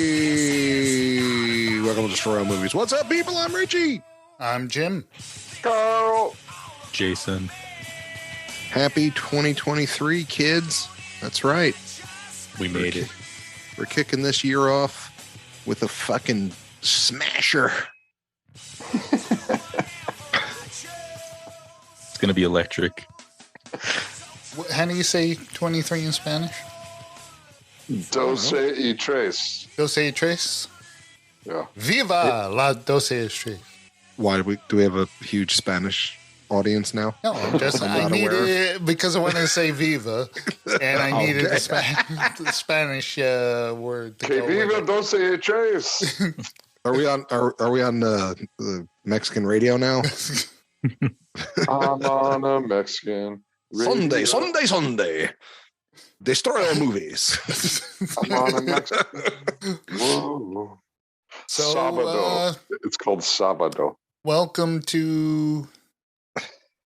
Hey, welcome to Destroy All Movies. What's up, people? I'm Richie. I'm Jim. Carl. Jason. Happy 2023, kids. That's right. We made it. We're kicking this year off with a fucking smasher. It's going to be electric. How do you say 23 in Spanish? Doce y tres. Doce y tres? Yeah. Viva la doce y tres. Why do we have a huge Spanish audience now? No, I'm just, I'm I not needed aware. it because I wanted to say viva, and I needed Okay. the Spanish word to Que go with viva it. doce y tres. Are we on the Mexican radio now? I'm on a Mexican radio. Sunday. Destroy All Movies. I'm on a Mexican. Whoa. So, Sabado. It's called Sabado. welcome to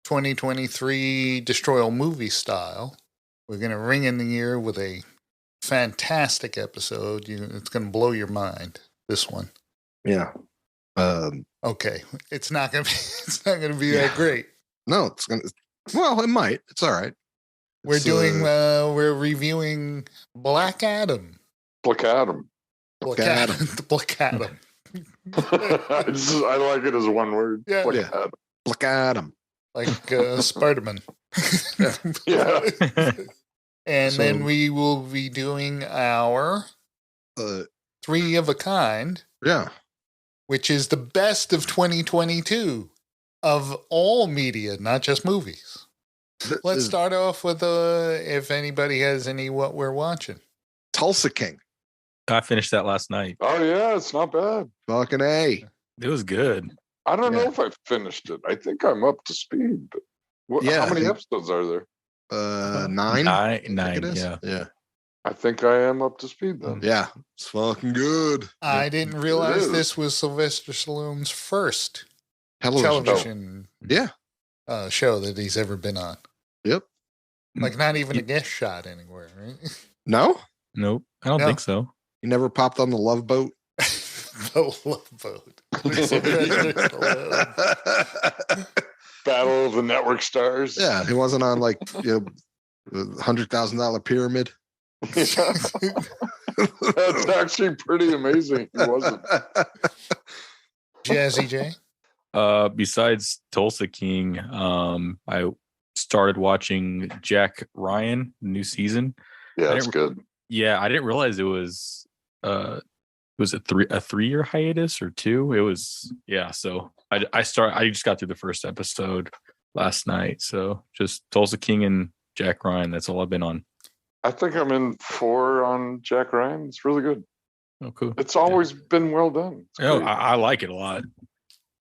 2023 Destroy All Movie Style. We're going to ring in the year with a fantastic episode. It's going to blow your mind, this one. Yeah. Okay, it's not going to be it's not going to be Yeah. that great. No, it's gonna. Well, it might. It's all right. We're It's, doing we're reviewing Black Adam. Black Adam. Black Adam. Adam. Black Adam. I like it as one word. Yeah. Black Yeah. Adam. Black Adam. Like Spider-Man. Yeah. And So- then we will be doing our Three of a Kind, Yeah. which is the best of 2022 of all media, not just movies. Let's start off with if anybody has any what we're watching. Tulsa King. I finished that last night. Oh, yeah. It's not bad. Fucking A. It was good. I don't Yeah. know if I finished it. I think I'm up to speed. But Yeah. how many episodes are there? 9. I think Nine, it is. yeah. Yeah. I think I am up to speed then. Yeah. It's fucking good. I didn't realize is. this was Sylvester Stallone's first Television. television Yeah. show that he's ever been on. Yep. Like not even a guest shot anywhere, right? No? Nope. I don't No. think so. You never popped on the Love Boat? The Love Boat. Sylvester Stallone. Battle of the Network Stars. Yeah. He wasn't on like, $100,000 pyramid. That's actually pretty amazing. He wasn't. Jazzy J. Besides Tulsa King, I started watching Jack Ryan, the new season. Yeah, it's good. Yeah, I didn't realize it was a 3-year hiatus or 2. It was, yeah. So I just got through the first episode last night. So just Tulsa King and Jack Ryan. That's all I've been on. I think I'm in 4 on Jack Ryan. It's really good. Oh, cool. It's always been well done. It's Oh, great. I like it a lot.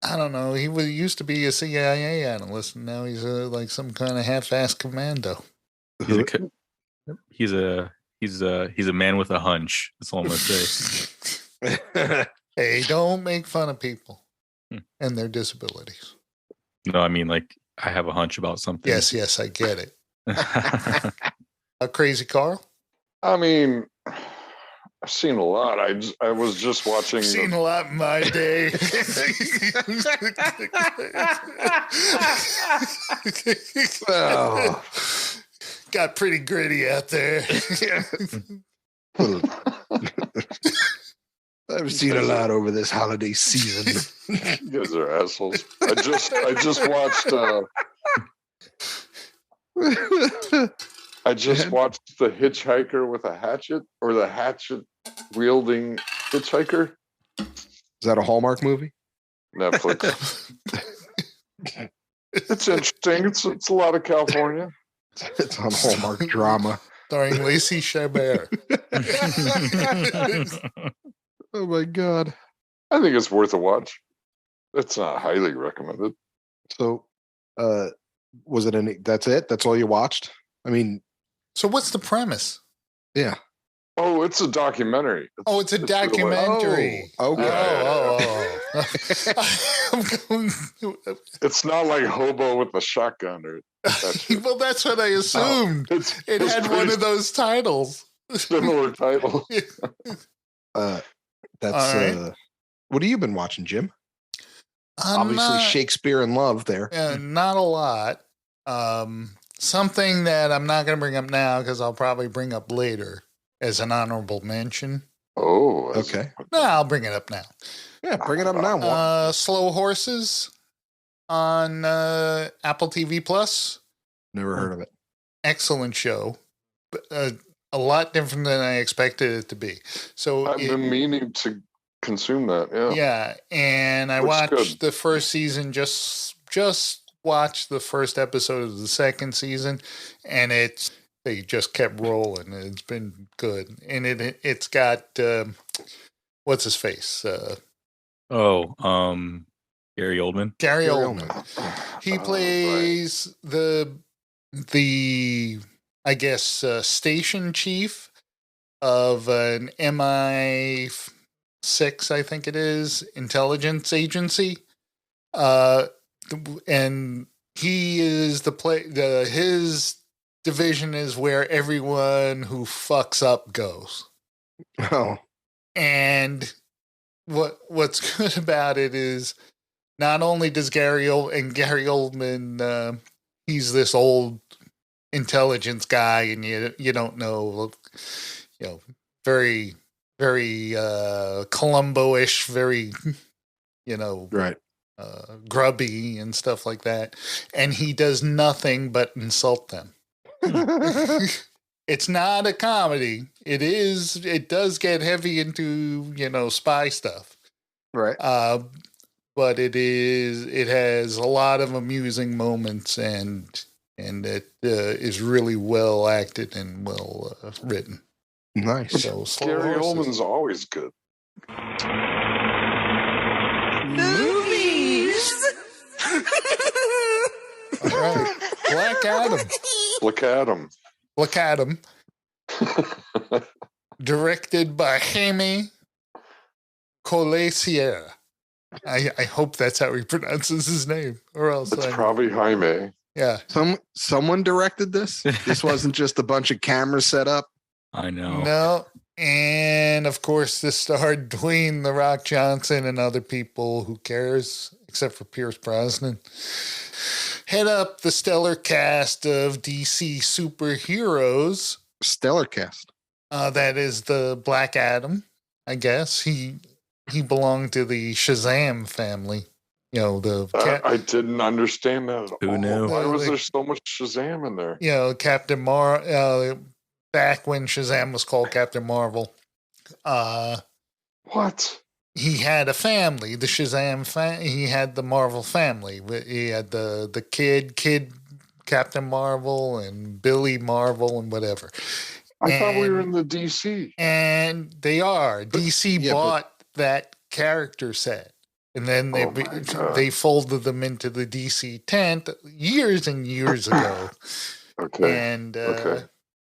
I don't know. He used to be a CIA analyst, and now he's like some kind of half-assed commando. He's a man with a hunch. That's all I'm gonna say. Hey, don't make fun of people Hmm. and their disabilities. No, I mean like I have a hunch about something. Yes, I get it. Crazy Carl? I mean, I've seen a lot. I was just watching. Seen a lot in my day. Oh. Got pretty gritty out there. I've seen a lot over this holiday season. You guys are assholes. I just watched. I just watched The Hitchhiker with a Hatchet, or the hatchet wielding hitchhiker. Is that a Hallmark movie? Netflix. It's interesting. It's a lot of California. It's on Hallmark drama. Starring Lacey Chabert. Oh my god. I think it's worth a watch. It's not highly recommended. So was it any that's it? That's all you watched? I mean, So what's the premise? yeah. Oh, it's a documentary. Oh, it's a really- documentary. Oh, okay. Oh. I'm going, It's not like Hobo with a Shotgun or that shit. well, that's what I assumed. It's It had one pretty- of those titles. Similar title. That's right. what have you been watching, Jim? Obviously, Shakespeare in Love there. Not a lot. Something that I'm not going to bring up now because I'll probably bring up later as an honorable mention. Oh, okay. No, I'll bring it up now. Yeah, bring it up now. Slow Horses on Apple TV Plus. Never heard of it. Excellent show. A lot different than I expected it to be. So I've been meaning to consume that. Yeah. Yeah, and I watched the first season. Just watched the first episode of the second season, and they just kept rolling. It's been good, and it's got what's his face? Gary Oldman. Gary Oldman. He plays the I guess station chief of an MI6, I think it is, intelligence agency. And he is his division is where everyone who fucks up goes. Oh. And what's good about it is not only does Gary Oldman, he's this old intelligence guy, and you don't know, very, very Columbo-ish, very, right. Grubby and stuff like that. And he does nothing but insult them. It's not a comedy. It does get heavy into, spy stuff. Right. But it has a lot of amusing moments, and it is really well acted and well written. Nice. So Gary Oldman's always good. Movies. All right. Black Adam. Directed by Jaime Colessier. I hope that's how he pronounces his name, or else it's probably Jaime. Yeah. Someone directed this. This wasn't just a bunch of cameras set up. I know. No. And of course, this starred Dwayne "The Rock" Johnson and other people. Who cares? Except for Pierce Brosnan. Head up the stellar cast of DC superheroes. Stellar cast. That is the Black Adam, I guess. He belonged to the Shazam family. I didn't understand that at all. Who knew? Why was there so much Shazam in there? Captain back when Shazam was called Captain Marvel. What? He had a family, the Shazam he had the Marvel family. He had the kid Captain Marvel and Billy Marvel and whatever. I thought we were in the DC. And they are. DC bought that character set. And then they folded them into the DC tent years and years ago. Okay. And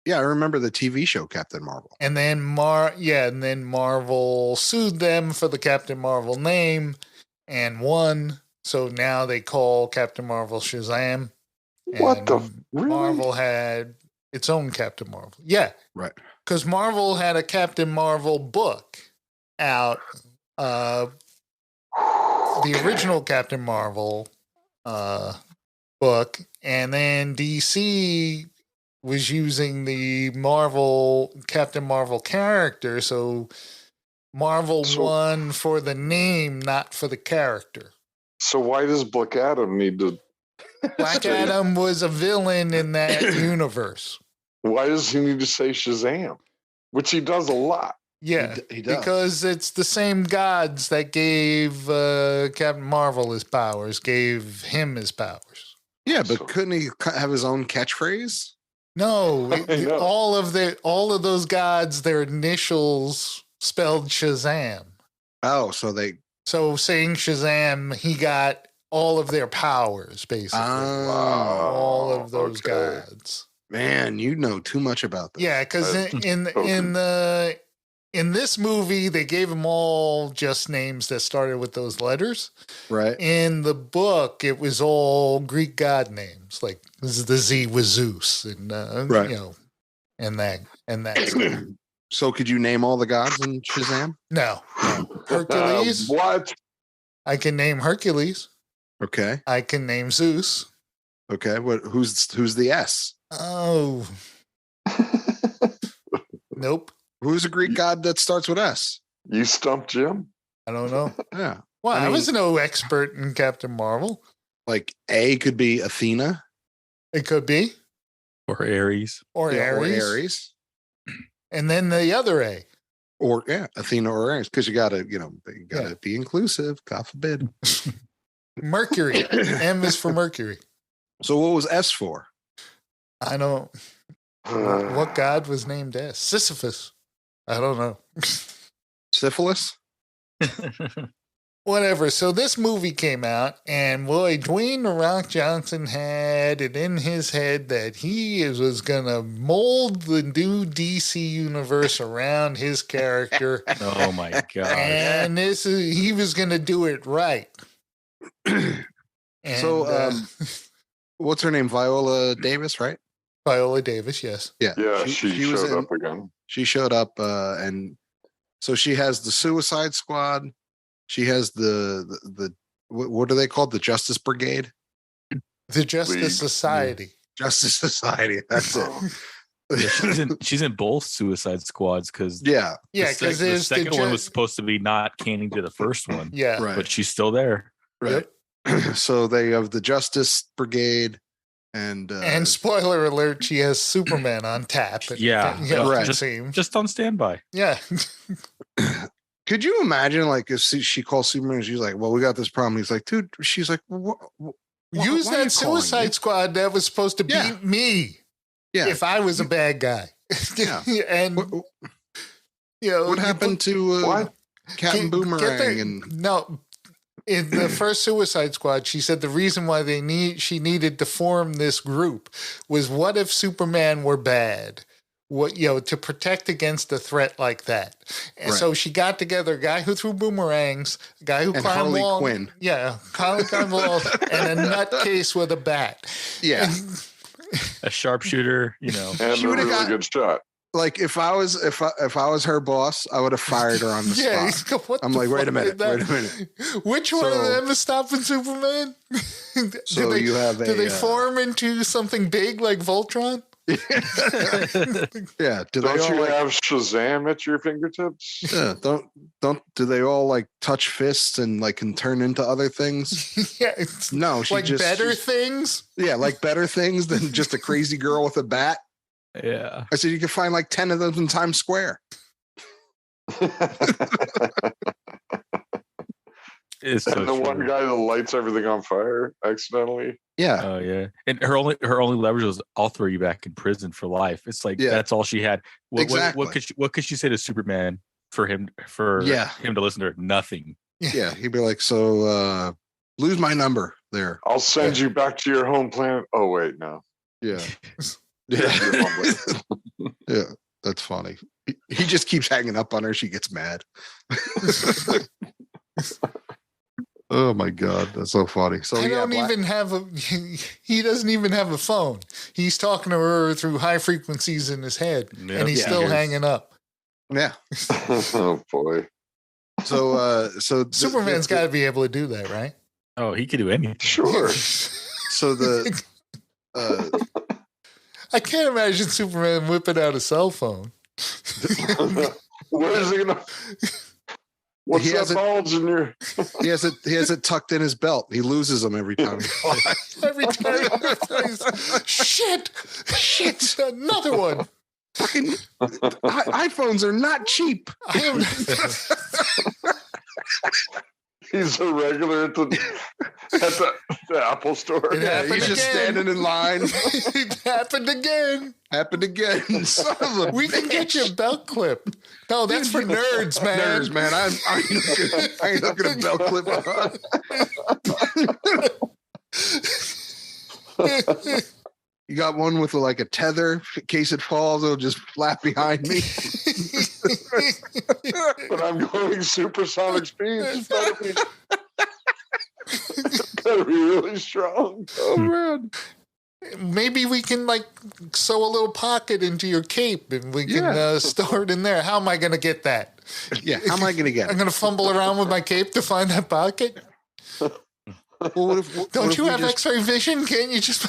yeah, I remember the TV show Captain Marvel. And then Marvel sued them for the Captain Marvel name and won. So now they call Captain Marvel Shazam. What the? Really? Marvel had its own Captain Marvel. Yeah. Right. Because Marvel had a Captain Marvel book out. The original Captain Marvel book, and then DC was using the Captain Marvel character, so Marvel won for the name, not for the character. So why does Black Adam need to? Black Adam was a villain in that universe. Why does he need to say Shazam? Which he does a lot. Yeah, he does. Because it's the same gods that gave Captain Marvel his powers, gave him his powers. Yeah, but couldn't he have his own catchphrase? No, all of those gods, their initials spelled Shazam. Oh, so saying Shazam, he got all of their powers, basically. All of those gods. Man, you know too much about this. Yeah, because in this movie, they gave them all just names that started with those letters. Right. In the book, it was all Greek god names. Like the Z was Zeus, and and that. So could you name all the gods in Shazam? No. Hercules. What? I can name Hercules. Okay. I can name Zeus. Okay. Who's the S? Oh. Nope. Who's a Greek god that starts with S? You stumped Jim? I don't know. Yeah. Well, I mean, was no expert in Captain Marvel. Like A could be Athena. It could be. Or Ares. Or Yeah, Ares. Or Ares. And then the other A. Or Athena or Ares. Because you gotta be inclusive. God forbid. Mercury. M is for Mercury. So what was S for? I don't. What god was named S? Sisyphus. I don't know. Syphilis? Whatever. So this movie came out, and boy, Dwayne "The Rock" Johnson had it in his head that he was going to mold the new DC universe around his character. Oh my god! And he was going to do it right. And, So, what's her name? Viola Davis, right? Viola Davis, yes. Yeah. Yeah, she was showed up again. She showed up, and so she has the Suicide Squad. She has the what are they called? The Justice Brigade? The Justice League. Society. Justice Society. That's it. Yeah, she's in both Suicide Squads because Yeah, because the there's second one was supposed to be not canon to the first one. Yeah. Right. But she's still there. Right. So they have the Justice Brigade, and spoiler alert, she has Superman on tap. Yeah, right. Just on standby. Yeah. Could you imagine, like, if she calls Superman and she's like, well, we got this problem. He's like, dude, she's like, use why are you that calling Suicide me? Squad that was supposed to beat me. Yeah. If I was a bad guy. Yeah. And, what happened to Captain Boomerang? No. In the first Suicide Squad, she said the reason why she needed to form this group was what if Superman were bad? To protect against a threat like that. And so she got together a guy who threw boomerangs, a guy who And climbed Harley walls. Quinn. Yeah, climbed walls, and a nutcase with a bat. Yeah. A sharpshooter, And She a would've really good shot. Like if I was her boss, I would have fired her on the spot. I'm like, wait a minute. Which one of them is stopping Superman? So you have do they form into something big like Voltron? Yeah. Don't you have Shazam at your fingertips? Yeah. Do they all like touch fists and like can turn into other things? Yeah. No, she like just better things. Yeah, like better things than just a crazy girl with a bat. Yeah. I said you can find like 10 of them in Times Square. It's so and the one true. guy that lights everything on fire accidentally. Yeah. Oh yeah. And her only leverage was I'll throw you back in prison for life. It's like that's all she had. Exactly. What could she say to Superman for him to listen to her? Nothing. Yeah. He'd be like, so lose my number there. I'll send you back to your home planet. Oh wait, no. Yeah. Yeah. Yeah. That's funny. He just keeps hanging up on her. She gets mad. Oh my god, that's so funny. So he doesn't even have a phone. He's talking to her through high frequencies in his head, and he's still hanging up. Yeah. Oh boy. So Superman's got to be able to do that, right? Oh, he could do anything. Sure. So Uh, I can't imagine Superman whipping out a cell phone. Where is he gonna? What's that bulge in your? He has it tucked in his belt. He loses them every time. Every time. Shit! Another one. Fucking iPhones are not cheap. He's a regular at the Apple store. He's just standing in line. It happened again. We can get you a belt clip. No, that's for nerds, man. Nerds, man. I ain't looking at belt clip on. You got one with like a tether. In case it falls, it'll just flap behind me. But I'm going supersonic speeds. Gotta be really strong. Oh man. maybe we can like sew a little pocket into your cape and we can store it in there. How am I going to get that? Yeah, how am I going to get it? I'm going to fumble around with my cape to find that pocket. Well, Don't you have X-ray vision? Can't you just?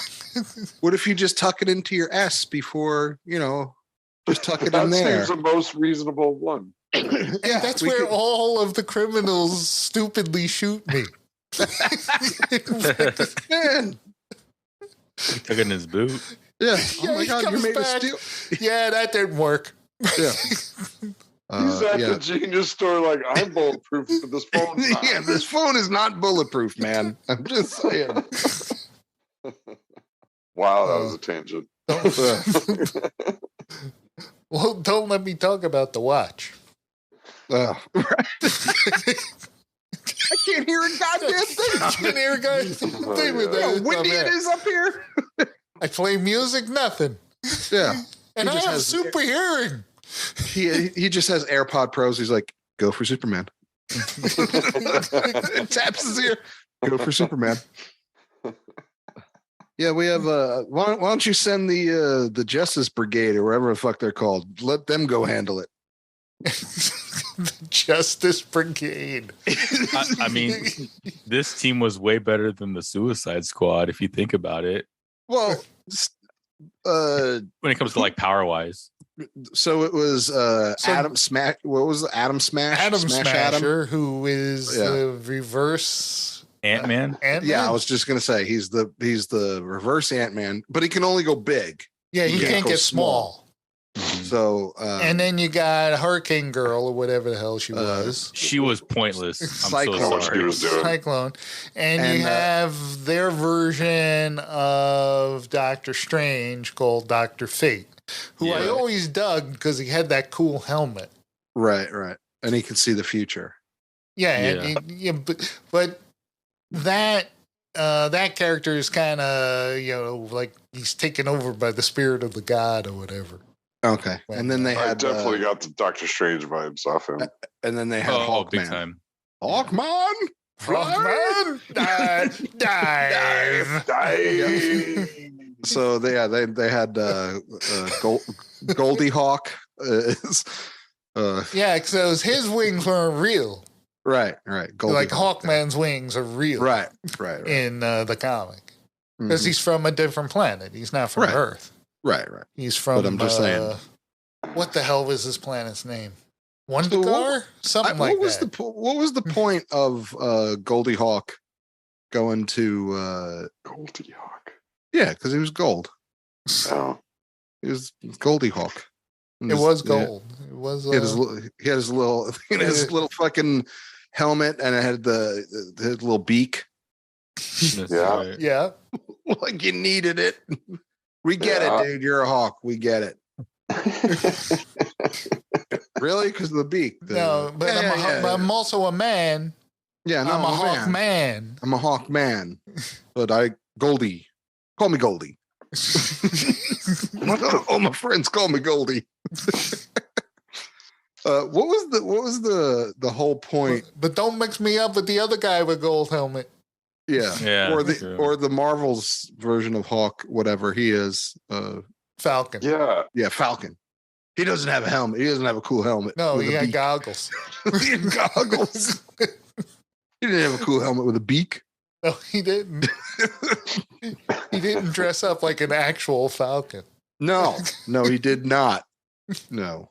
What if you just tuck it into your S before, just tuck it in there? That seems the most reasonable one. Yeah, that's where all of the criminals stupidly shoot me. Man. He took it in his boot. Yeah. Oh my God, you made back. a steal. Yeah, that didn't work. Yeah. He's at the Genius store like, I'm bulletproof, but this phone. Yeah, this phone is not bulletproof, man. I'm just saying. Wow, that was a tangent. Well, don't let me talk about the watch. Right. I can't hear a goddamn thing. I can't hear a goddamn thing with that. Windy it is up here. I play music, nothing. Yeah. And I have super hearing. He just has AirPod Pros. He's like, go for Superman. Taps his ear. Go for Superman. Yeah, we have. Why don't you send the Justice Brigade or whatever the fuck they're called? Let them go handle it. The Justice Brigade. I mean, this team was way better than the Suicide Squad if you think about it. Well, when it comes to like power wise. So it was Adam Smash. What was it? Adam Smash? Adam Smash Smasher, who is the reverse Ant-Man. Yeah, I was just gonna say he's the reverse Ant-Man, but he can only go big. Yeah, he can't get small. So and then you got Hurricane Girl or whatever the hell she was. She was pointless. I'm Cyclone. so sorry. Cyclone. And you have their version of Doctor Strange called Dr. Fate, who I always dug because he had that cool helmet. Right. And he can see the future. Yeah. But that character is kind of, like he's taken over by the spirit of the god or whatever. Okay. And then they had definitely got the Doctor Strange vibes off him. And then they had Hawkman. Big time. Hawkman! Hawkman! Dive! So they had Goldie Hawk. Yeah, because his wings weren't real. Right. Goldie like Hawk, Hawkman's wings are real. Right. In the comic. Because he's from a different planet. He's not from Earth. Right. He's from. But I'm just saying. What the hell was his planet's name? Wondergar? Something like that. What was the point of Goldie Hawk going to Goldie Hawk? Yeah, because he was gold. Oh. He was Goldie Hawk. It was gold. Yeah. It was. He had his little fucking helmet, and it had his little beak. Yeah. Yeah. Like you needed it. We get it, dude. You're a hawk. We get it. Really? Because of the beak? No, but I'm also a man. Yeah, no, I'm a hawk man. I'm a hawk man. But Goldie. Call me Goldie. All my friends call me Goldie. What was the whole point? But don't mix me up with the other guy with gold helmet. Yeah. Or the Marvel's version of Hawk, whatever he is. Falcon. Yeah, Falcon. He doesn't have a helmet. He doesn't have a cool helmet. No, he had goggles. He had goggles. He didn't have a cool helmet with a beak. No, he didn't. He didn't dress up like an actual Falcon. No, he did not. No.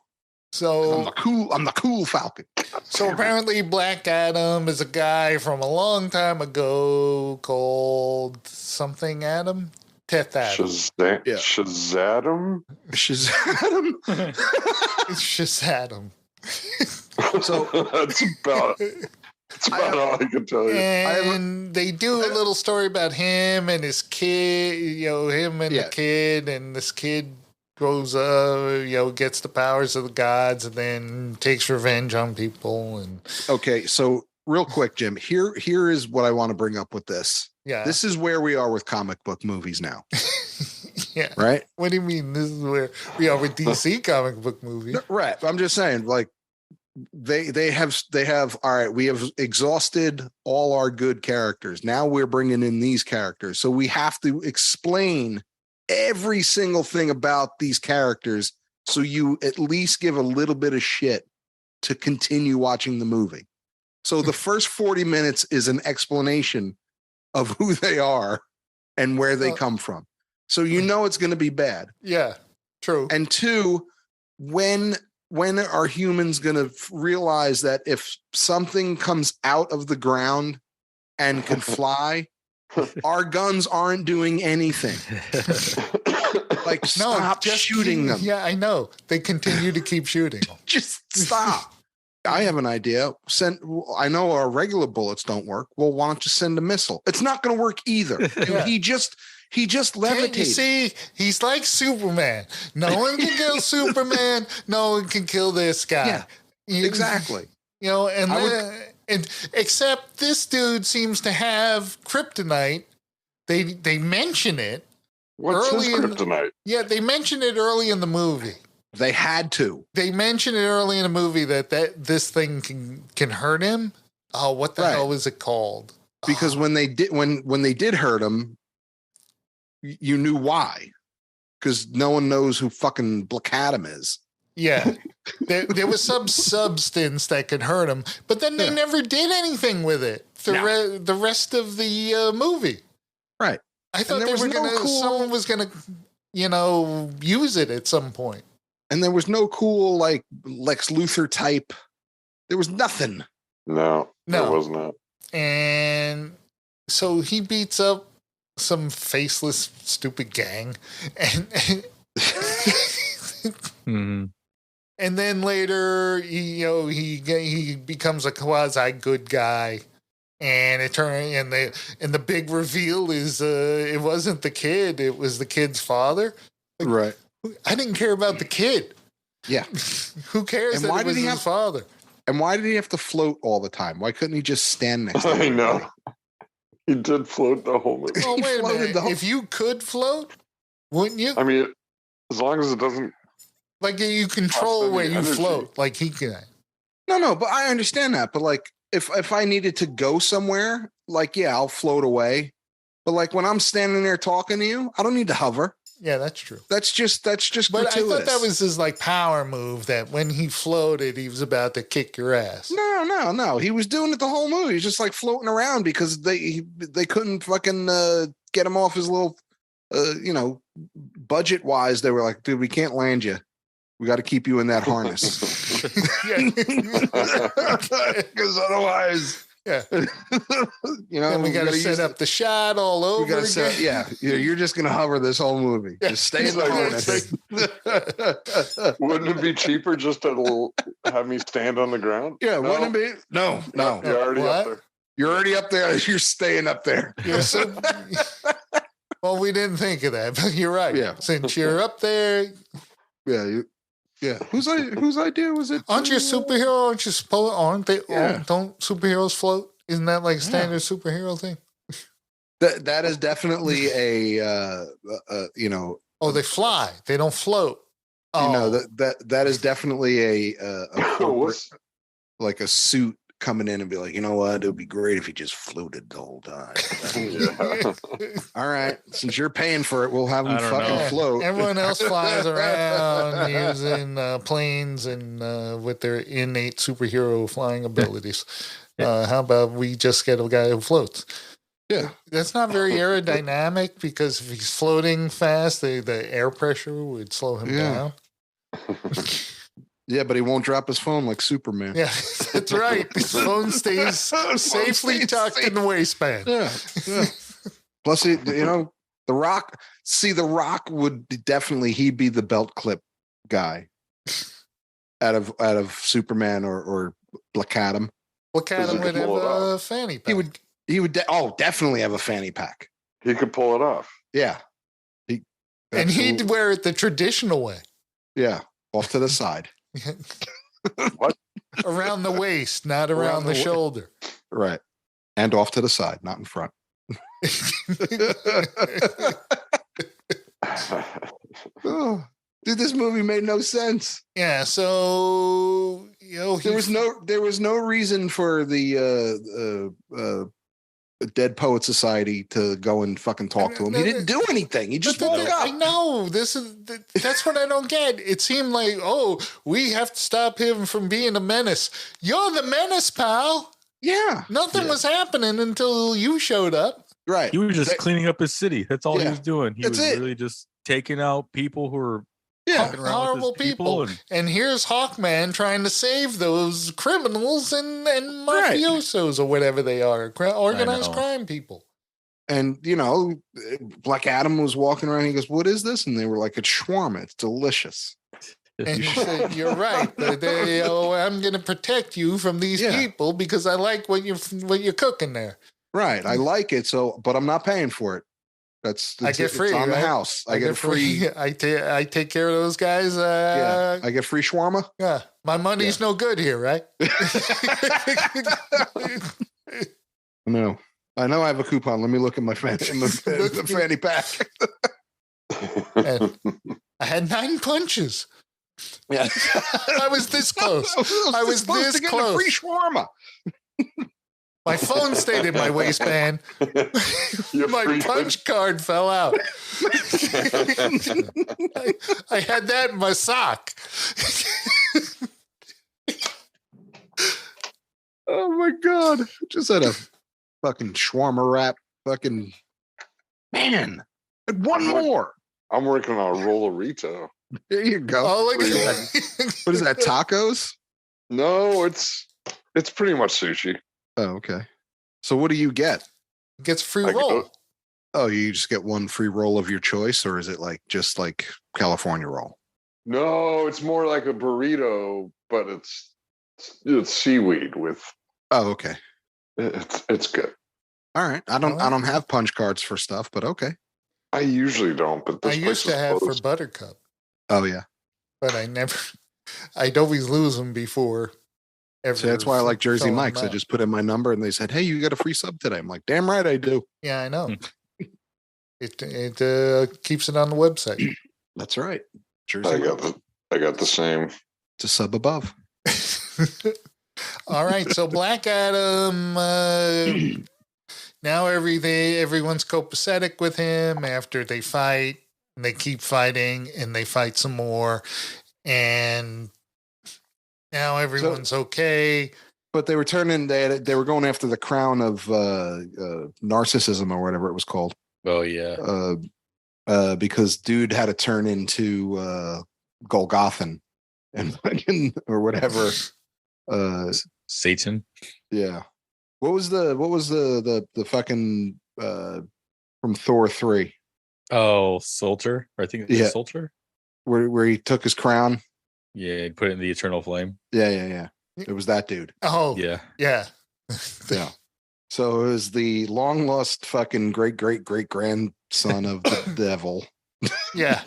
So I'm the cool Falcon. So apparently Black Adam is a guy from a long time ago called something Adam? Teth Adam. Shazadam? Shazadam? It's Shazadam. So that's about all I can tell you. And they do a little story about him and his kid, the kid, and this kid grows up, gets the powers of the gods and then takes revenge on people. And okay, so real quick, Jim, here is what I want to bring up with this. Yeah. This is where we are with comic book movies now. Yeah. Right? What do you mean? This is where we are with DC comic book movies. Right. I'm just saying, like, they have all right, we have exhausted all our good characters. Now we're bringing in these characters. So we have to explain every single thing about these characters, so you at least give a little bit of shit to continue watching the movie. So the first 40 minutes is an explanation of who they are and where they come from. So you know it's going to be bad. Yeah, true. And two, when are humans going to realize that if something comes out of the ground and can fly, our guns aren't doing anything? Like, stop shooting them. Yeah, I know. They continue to keep shooting. Just stop. I have an idea. I know our regular bullets don't work. Well, why don't you send a missile? It's not going to work either. Yeah. He just levitated. You see, he's like Superman. No one can kill Superman. No one can kill this guy. Yeah, exactly. You know, and except this dude seems to have kryptonite. They mention it. What's his kryptonite? They mention it early in the movie. They had to. They mentioned it early in the movie that this thing can hurt him. Oh, what the hell is it called? Because when they did hurt him, you knew why. Because no one knows who fucking Black Adam is. Yeah, there was some substance that could hurt him, but then they never did anything with it. The rest of the movie, right? I thought someone was gonna, use it at some point. And there was no cool, like, Lex Luthor type. There was nothing. No, there was not. And so he beats up some faceless, stupid gang. And and then later, he becomes a quasi good guy. And the big reveal is it wasn't the kid, it was the kid's father. Like, right. I didn't care about the kid. Yeah. Who cares and that it was his father? And why did he have to float all the time? Why couldn't he just stand next to him? I know. He did float the whole movie. Oh, wait a minute. If you could float, wouldn't you? I mean, as long as it doesn't... Like, you control where you float, like he can. No, but I understand that. But, like, if I needed to go somewhere, like, yeah, I'll float away. But, like, when I'm standing there talking to you, I don't need to hover. Yeah, that's true. That's just But gratuitous. I thought that was his like power move, that when he floated, he was about to kick your ass. No. He was doing it the whole movie. He was just like floating around because they couldn't fucking get him off his little, budget wise. They were like, dude, we can't land you. We got to keep you in that harness. Because otherwise... Yeah, and we got to set up the shot all over again. You're just gonna hover this whole movie. Yeah. Just stay in the harness. Wouldn't it be cheaper just to have me stand on the ground? Yeah, wouldn't it be? No. You're already up there. You're already up there. You're staying up there. Well, we didn't think of that, but you're right. Yeah, since you're up there. Yeah. Whose idea was it? Aren't you a superhero? Aren't you supposed? Aren't they? Yeah. Don't superheroes float? Isn't that like a standard superhero thing? That is definitely a Oh, they fly. They don't float. Oh, that is definitely like a suit coming in and be like, you know what? It would be great if he just floated the whole time. All right, since you're paying for it, we'll have him fucking float. Everyone else flies around using planes and with their innate superhero flying abilities. How about we just get a guy who floats? Yeah, that's not very aerodynamic because if he's floating fast, the air pressure would slow him down. Yeah, but he won't drop his phone like Superman. Yeah, that's right. His phone stays safely tucked in the waistband. Yeah. Plus, The Rock. See, The Rock would definitely he'd be the belt clip guy out of Superman or Black Adam. Black Adam would have a fanny pack. He would definitely have a fanny pack. He could pull it off. Yeah. And he'd wear it the traditional way. Yeah, off to the side. What? Around the waist, not around the shoulder. Right. And off to the side, not in front. Dude, this movie made no sense. Yeah, so there was no reason for the Dead Poet Society to go and fucking talk to him. He didn't do anything. He just woke up. I know. That's what I don't get. It seemed like, we have to stop him from being a menace. You're the menace, pal. Yeah. Nothing was happening until you showed up. Right. He was just cleaning up his city. That's all he was doing. He was really just taking out people who were horrible people. And here's Hawkman trying to save those criminals and mafiosos or whatever they are, organized crime people. And, Black Adam was walking around. He goes, "What is this?" And they were like, "It's shawarma. It's delicious." And he said, "You're right. I'm going to protect you from these people because I like what you're cooking there." Right. I like it. But I'm not paying for it. I get free on the house. I get free. I take care of those guys. I get free shawarma. Yeah, my money's no good here, right? No, I know I have a coupon. Let me look at my the fanny pack. And I had 9 punches. Yeah, I was this close. I was this to get close. Free shawarma. My phone stayed in my waistband. My punch card fell out. I had that in my sock. Oh my God. Just had a fucking shawarma wrap. Fucking man. One more. I'm working on a Rollerito. There you go. Oh, look at that. What is that? Tacos? No, it's pretty much sushi. Oh, okay. So what do you get? Gets free roll. Oh, you just get one free roll of your choice, or is it just like California roll? No, it's more like a burrito, but it's seaweed with. Oh, okay. It's good. All right. I don't have punch cards for stuff, but okay. I usually don't, but this I used to have closed. For Buttercup. Oh yeah. But I'd always lose them before. So that's why I like Jersey Mike's. I just put in my number and they said, "Hey, you got a free sub today." I'm like, "Damn right I do." Yeah, I know. It keeps it on the website. That's right. Jersey. I got the same. It's a sub above. All right, so Black Adam. Now everyone's copacetic with him after they fight. And they keep fighting, and they fight some more, and now everyone's okay. But they were they were going after the crown of narcissism or whatever it was called. Oh yeah. Because dude had to turn into Golgothan and or whatever. Satan. Yeah. What was the fucking from Thor 3? Oh, Soldier. I think it's Soldier. Where he took his crown. Yeah, he put it in the eternal flame. Yeah. It was that dude. Oh, yeah. Yeah. So it was the long lost fucking great grandson of the devil. Yeah.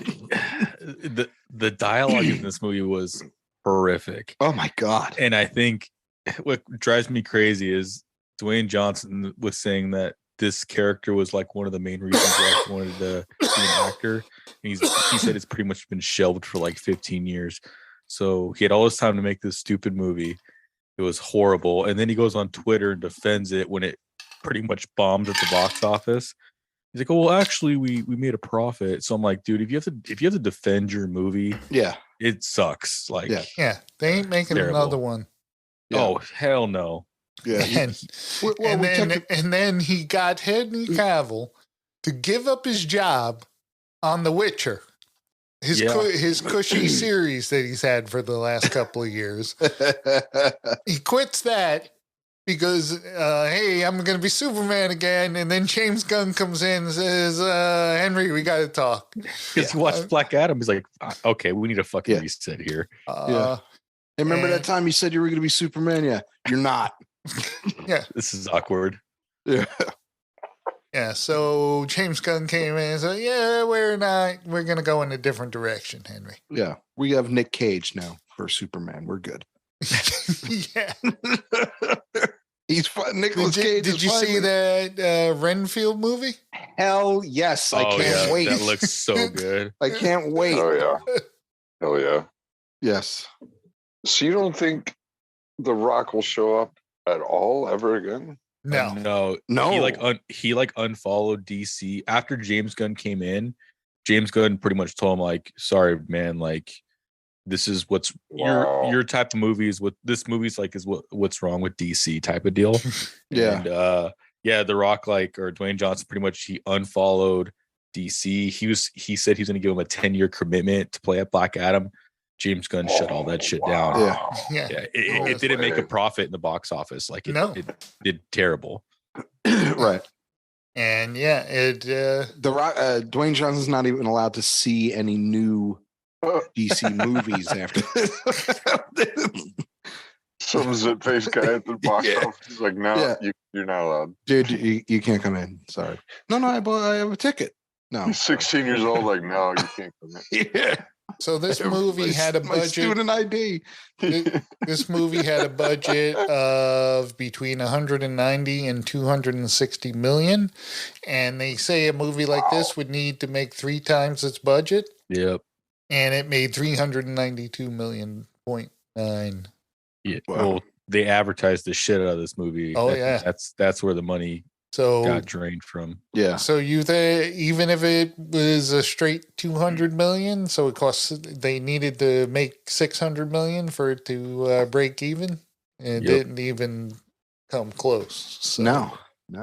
The dialogue in this movie was horrific. Oh my God. And I think what drives me crazy is Dwayne Johnson was saying that this character was like one of the main reasons why he wanted to be an actor. And he said it's pretty much been shelved for like 15 years. So he had all this time to make this stupid movie. It was horrible. And then he goes on Twitter and defends it when it pretty much bombed at the box office. He's like, "Oh, well, actually, we made a profit." So I'm like, dude, if you have to defend your movie, it sucks. Like, yeah, they ain't making another one. Yeah. Oh, hell no. Yeah. And then he got Henry Cavill to give up his job on The Witcher, his cushy series that he's had for the last couple of years. He quits that because, hey, I'm going to be Superman again. And then James Gunn comes in and says, Henry, we got to talk. Because he watched Black Adam. He's like, okay, we need a fucking reset here. Hey, remember that time you said you were going to be Superman? Yeah, you're not. Yeah. This is awkward. Yeah. Yeah. So James Gunn came in and said, "Yeah, we're going to go in a different direction, Henry." Yeah. We have Nick Cage now for Superman. We're good. Yeah. He's fun. Nicolas Cage. Did you see that Renfield movie? Hell yes. I can't wait. That looks so good. I can't wait. Oh, yeah. Hell yeah. Yes. So you don't think The Rock will show up at all ever again? No. He unfollowed DC after James Gunn came in. James Gunn pretty much told him like, sorry, man, like this is what's your type of movies. What this movie's like is what's wrong with DC type of deal. Yeah. And The Rock or Dwayne Johnson pretty much he unfollowed DC. He said he's going to give him a 10-year commitment to play at Black Adam. James Gunn shut all that shit down. Yeah. It didn't make a profit in the box office. Like it did terrible. Right. And Dwayne Johnson's not even allowed to see any new DC movies after this. Some zit-faced guy at the box office. He's like, no, you're not allowed. Dude, you can't come in. Sorry. No, I have a ticket. No. He's 16 years old, like, no, you can't come in. Yeah. So this movie had a budget. Student ID. This movie had a budget of between 190 and 260 million, and they say a movie like this would need to make 3 times its budget. Yep. And it made 392 million point nine. Yeah. Wow. Well, they advertised the shit out of this movie. Oh that's where the money got drained from. Yeah. So even if it was a straight 200 million, so they needed to make 600 million for it to break even. And it didn't even come close. So. No.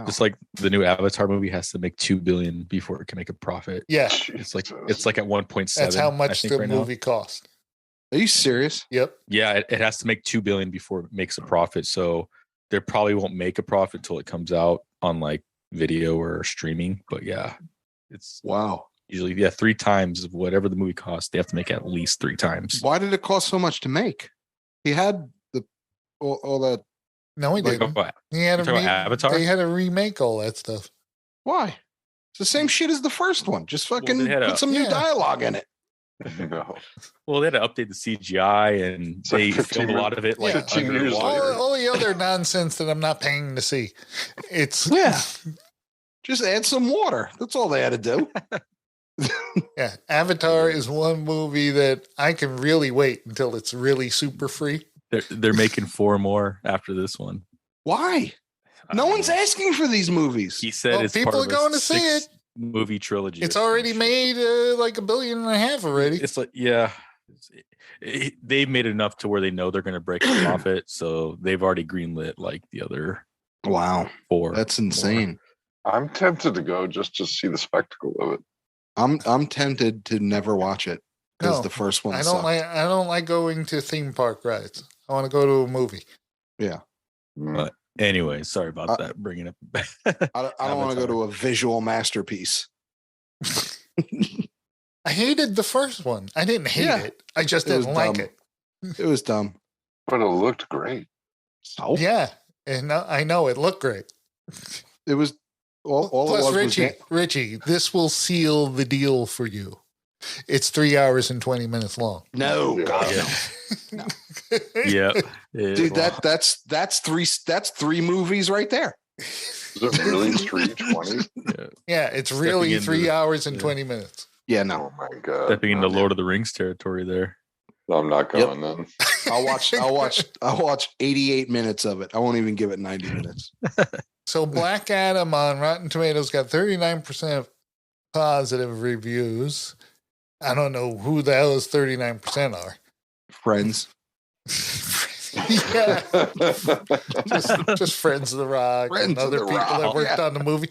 It's like the new Avatar movie has to make 2 billion before it can make a profit. Yeah. It's like at 1.7. That's how much the movie cost. Are you serious? Yep. Yeah, it has to make 2 billion before it makes a profit. So they probably won't make a profit until it comes out on like video or streaming. But yeah, it's usually 3 times of whatever the movie costs. They have to make at least 3 times. Why did it cost so much to make? He had all that. No, he didn't. He had Avatar. They had to remake all that stuff. Why? It's the same shit as the first one. Just fucking put some new dialogue in it. No. Well, they had to update the CGI, and they filmed a lot of it like underwater. All the other nonsense that I'm not paying to see. It's just add some water. That's all they had to do. Yeah, Avatar is one movie that I can really wait until it's really super free. They're making 4 more after this one. Why? No one's asking for these movies. He said it's people part are going to see it. Movie trilogy. It's already made like $1.5 billion already. It's like they've made enough to where they know they're going to break a profit, so they've already greenlit like the other 4. That's insane. I'm tempted to go just to see the spectacle of it. I'm tempted to never watch it because the first one. I don't like going to theme park rides. I want to go to a movie. Yeah. But anyway, sorry about that. Bringing it back. I don't want to go to a visual masterpiece. I hated the first one. I didn't hate it. I just didn't like it. It was dumb. But it looked great. So? Yeah. And I know it looked great. It was all Plus, it was Richie, this will seal the deal for you. It's 3 hours and 20 minutes long. No, God, no. Yeah, dude, that's 3 movies right there. Is it really 3:20? Yeah, it's really 3 hours and 20 minutes. Yeah, no. Oh my God. Stepping into Lord of the Rings territory there. I'm not going then. I'll watch 88 minutes of it. I won't even give it 90 minutes. So Black Adam on Rotten Tomatoes got 39% positive reviews. I don't know who the hell those 39% are. Friends. Yeah. just friends of the Rock and other people that worked on the movie.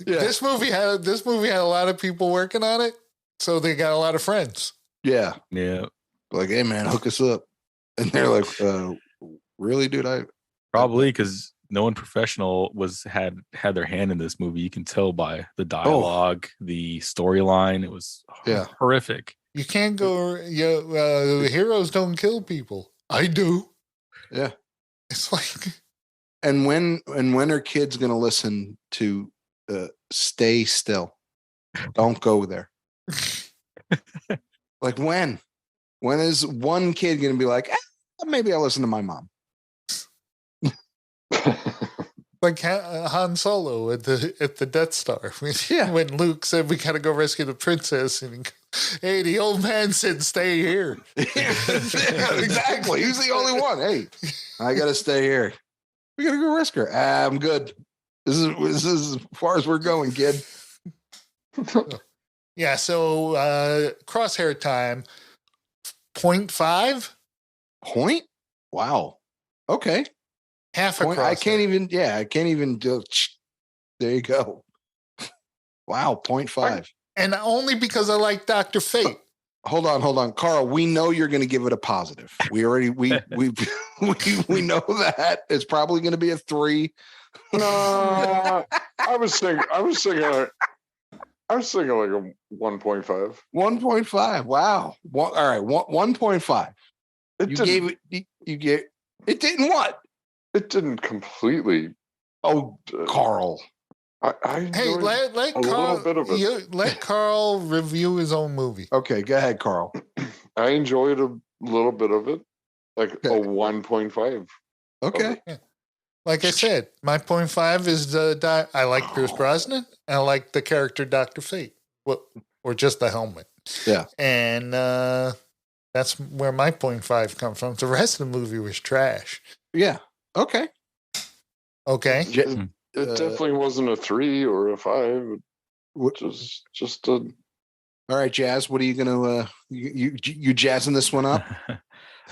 Yeah. This movie had a lot of people working on it, so they got a lot of friends. Yeah. Yeah. Like, hey man, hook us up. And they're like, really, dude? Probably because no one professional had their hand in this movie. You can tell by the dialogue, the storyline. It was horrific. You can't go. Heroes don't kill people. I do. Yeah, it's like. And when are kids going to listen to "Stay Still"? Don't go there. Like when? When is one kid going to be like, maybe I'll listen to my mom? Like Han Solo at the Death Star. When Luke said we gotta go rescue the princess, and hey, the old man said stay here. Exactly. He's the only one. Hey, I gotta stay here. We gotta go rescue her. I'm good. This is as far as we're going, kid. Yeah, so Crosshair time, 0.5? Point? Wow. Okay. Half a Point. Crosshair. I can't even do. There you go. Wow, 0.5. And only because I like Dr. Fate. Hold on, Carl. We know you're going to give it a positive. We already we know that it's probably going to be a 3. No, I was thinking like a 1.5. 1.5. Wow. All right. 1.5. It didn't what? It didn't completely. Oh, Carl. I Hey, let Carl, little bit of it. Let Carl review his own movie. Okay, go ahead, Carl. I enjoyed a little bit of it, like a 1.5. Okay. Yeah. Like I said, my 0.5 is I like Pierce Brosnan, and I like the character Dr. Fate, or just the helmet. Yeah. And that's where my 0.5 comes from. The rest of the movie was trash. Yeah. Okay. Okay. It definitely wasn't a 3 or a 5. Just a. All right, Jazz. What are you gonna you jazzing this one up?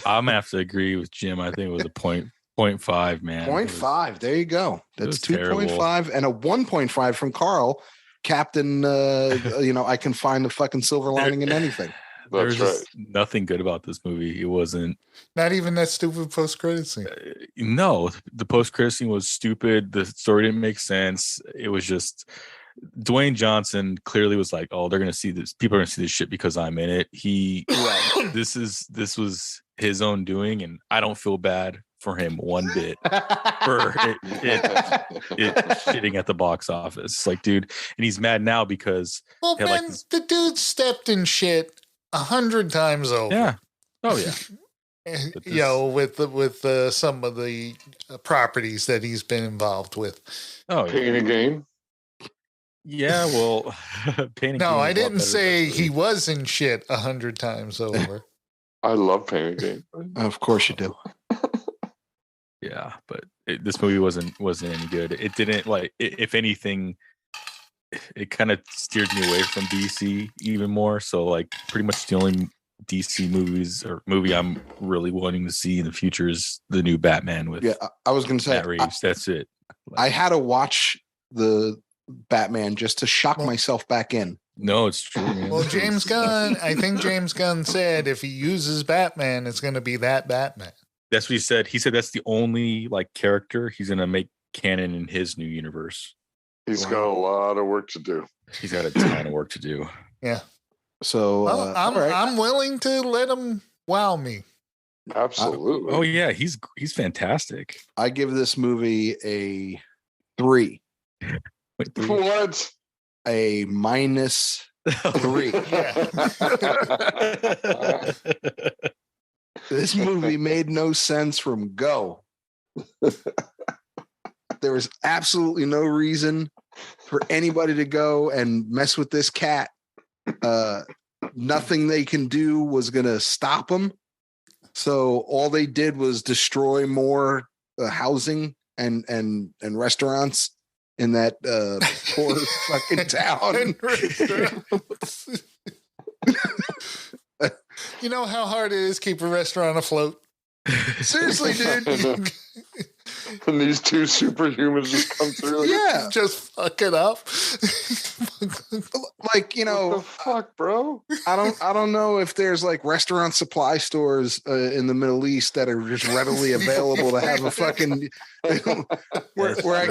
I'm gonna have to agree with Jim. I think it was a 0.5, man. 0.5. There you go. That's 2.5 and a 1.5 from Carl. Captain, I can find the fucking silver lining in anything. That's right. Nothing good about this movie. It wasn't. Not even that stupid post-credit scene. No, the post-credit scene was stupid. The story didn't make sense. It was just Dwayne Johnson clearly was like, "Oh, they're gonna see this. People are gonna see this shit because I'm in it." This was his own doing, and I don't feel bad for him one bit for it shitting at the box office. Like, dude, and he's mad now because the dude stepped in shit 100 times over. Yeah. Oh yeah. With some of the properties that he's been involved with. Oh, Pain and Gain. Yeah, well, no, I didn't say he was in shit 100 times over. I love Pain and Gain. Of course you do. Yeah, but this movie wasn't any good. It didn't if anything, it kind of steered me away from DC even more. So like pretty much the only DC movie I'm really wanting to see in the future is the new Batman with I was going to say Matt Reeves. That's it. I had to watch the Batman just to shock myself back in. No, it's true. Man. Well, I think James Gunn said if he uses Batman, it's going to be that Batman. That's what he said. He said that's the only character he's going to make canon in his new universe. He's got a lot of work to do. He's got a ton of work to do. Yeah. So I'm willing to let him wow me. Absolutely. Oh yeah, he's fantastic. I give this movie a 3. Wait, 3? What? A -3. This movie made no sense from go. There was absolutely no reason for anybody to go and mess with this cat. Nothing they can do was going to stop them. So all they did was destroy more housing and restaurants in that poor fucking town. You know how hard it is to keep a restaurant afloat? Seriously, dude. And these two superhumans just come through. Yeah. Just fuck it up. Like, What the fuck, bro? I don't know if there's restaurant supply stores in the Middle East that are just readily available to have a fucking where I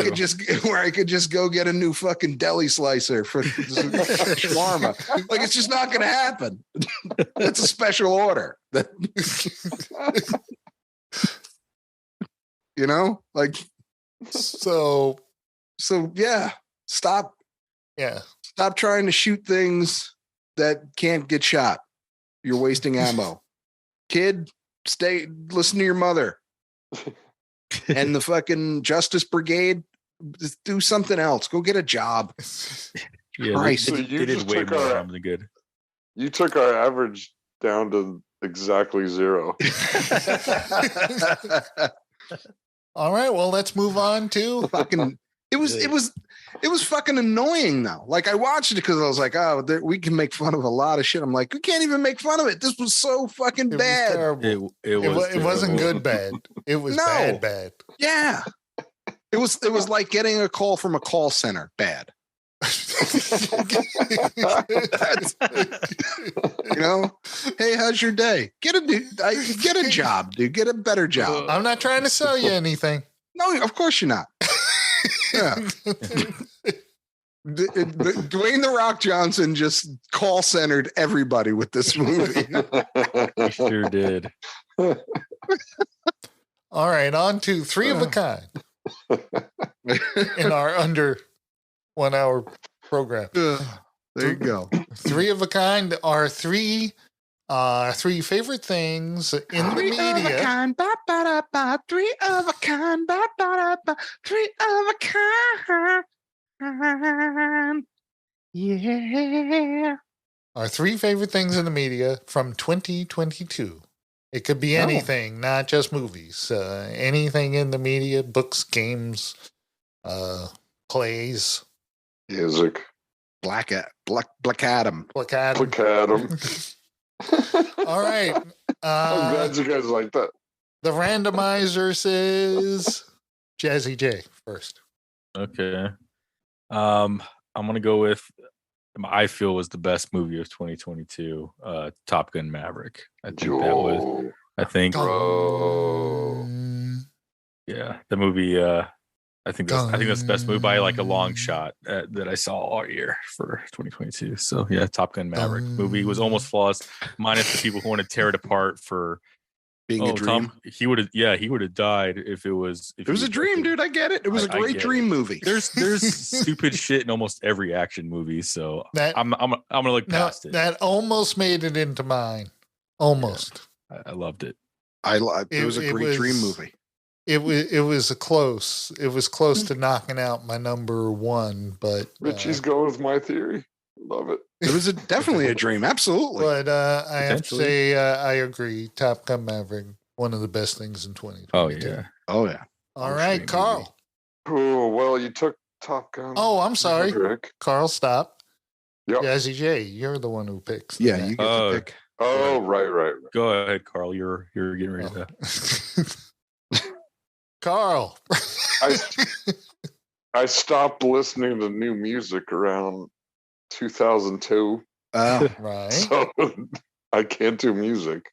could just go get a new fucking deli slicer for shawarma. It's just not going to happen. That's a special order. So yeah, stop trying to shoot things that can't get shot. You're wasting ammo. Kid, listen to your mother. And the fucking Justice Brigade, just do something else. Go get a job. Yeah, Christ. So they did way more harm than good. You took our average down to exactly 0. All right, well, let's move on to fucking. It was fucking annoying though. Like I watched it because I was like, oh, we can make fun of a lot of shit. I'm like, we can't even make fun of it. This was so fucking bad. It wasn't good bad. It was bad. Yeah. It was like getting a call from a call center. Bad. You know, hey, how's your day? Get a job, dude. Get a better job. I'm not trying to sell you anything. No, of course you're not. Yeah. Dwayne The Rock Johnson just call centered everybody with this movie. He sure did. All right, on to Three of a Kind in our under 1 hour program. There you go. Three of a Kind are three favorite things in the media. Three of a kind, ba ba da ba. Three of a kind, ba ba da ba. Three of a kind. Yeah. Our three favorite things in the media from 2022. It could be anything, not just movies. Anything in the media, books, games, plays. Music. Black Adam. Black Adam. Black Adam. All right. I'm glad you guys like that. The randomizer says Jazzy J first. Okay. I'm gonna go with I feel was the best movie of 2022, Top Gun Maverick. I think that was. I think. Bro. Yeah, the movie. I think that's the best movie by like a long shot that I saw all year for 2022. So yeah, Top Gun Maverick movie was almost flawless, minus the people who want to tear it apart for being a dream. He would have died if it was. It was a dream, dude. I get it. It was a great dream movie. There's stupid shit in almost every action movie, so I'm gonna look past it. That almost made it into mine. Almost. Yeah, I loved it. It was a great dream movie. It was close. It was close to knocking out my number one, but Richie's going with my theory. Love it. It was definitely a dream. Absolutely. But I have to say, I agree. Top Gun Maverick, one of the best things in 2022. Oh yeah. All right, Carl. Oh well, you took Top Gun. Oh, I'm sorry, Maverick. Carl. Stop. Yep. Jazzy J, you're the one who picks. Yeah, you get to pick. Oh, right. Go ahead, Carl. You're getting ready to. Carl. I stopped listening to new music around 2002. Right. So I can't do music.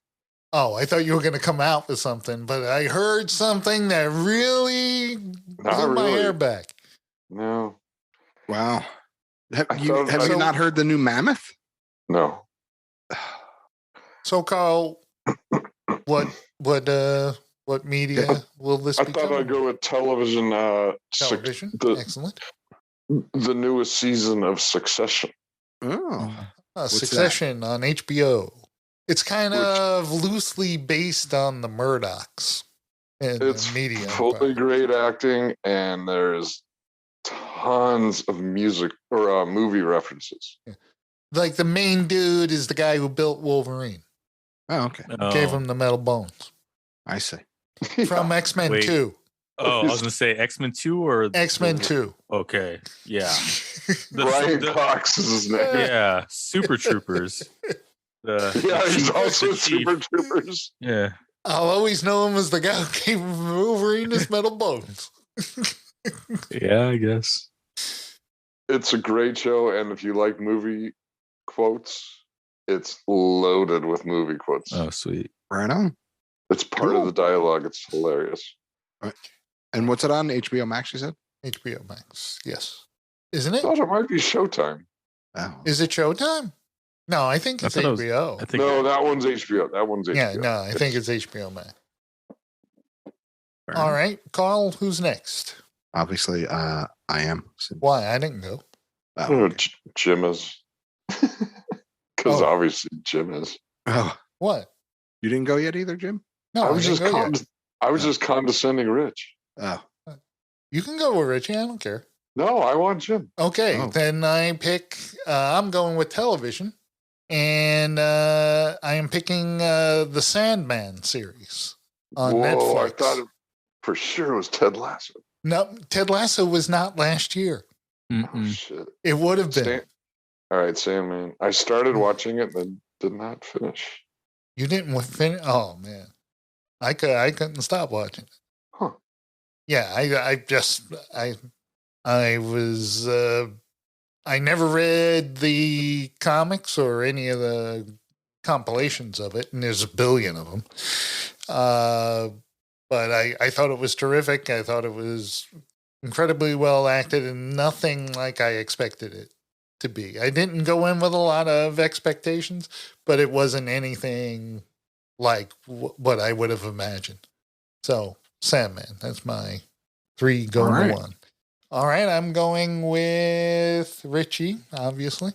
Oh, I thought you were going to come out with something, but I heard something that really blew my hair back. No. Wow. Have you not heard the new Mammoth? No. So, Carl, what media will this be? I thought I'd go with television. Television? Excellent. The newest season of Succession. Oh. Succession on HBO. It's kind of loosely based on the Murdochs. It's media. Fully great acting, and there's tons of music or movie references. Yeah. Like the main dude is the guy who built Wolverine. Oh, okay. Gave him the metal bones. I see. From X-Men 2. Oh, I was going to say X-Men 2 or X-Men 2. Okay. Yeah. Brian Cox is his name. Yeah. Super Troopers. He's also Super Troopers. Yeah. I'll always know him as the guy who gave Wolverine his metal bones. Yeah, I guess. It's a great show, and if you like movie quotes, it's loaded with movie quotes. Oh, sweet. Right on. It's part of the dialogue. It's hilarious. Right. And what's it on? HBO Max, you said? HBO Max, yes. Isn't it? I thought it might be Showtime. Oh. Is it Showtime? No, I think it's HBO. That one's HBO. That one's HBO. Yeah, no, I think it's HBO Max. All right, Carl, who's next? Obviously, I am. Why? I didn't go. Okay. Jim is. Because obviously Jim is. Oh. What? You didn't go yet either, Jim? No, I was just condescending Rich. Oh. You can go with Richie. I don't care. No, I want Jim. Okay, then I pick. I'm going with television, and I am picking the Sandman series on Netflix. I thought for sure it was Ted Lasso. No, Ted Lasso was not last year. Oh, shit. It would have been. All right, Sandman. I started watching it, then did not finish. You didn't finish? Oh man, I couldn't stop watching it. Huh? Yeah, I never read the comics or any of the compilations of it, and there's a billion of them. But I thought it was terrific. I thought it was incredibly well acted and nothing like I expected it to be. I didn't go in with a lot of expectations, but it wasn't anything like what I would have imagined. So, Sandman, that's my 3 going to 1. All right, I'm going with Richie, obviously.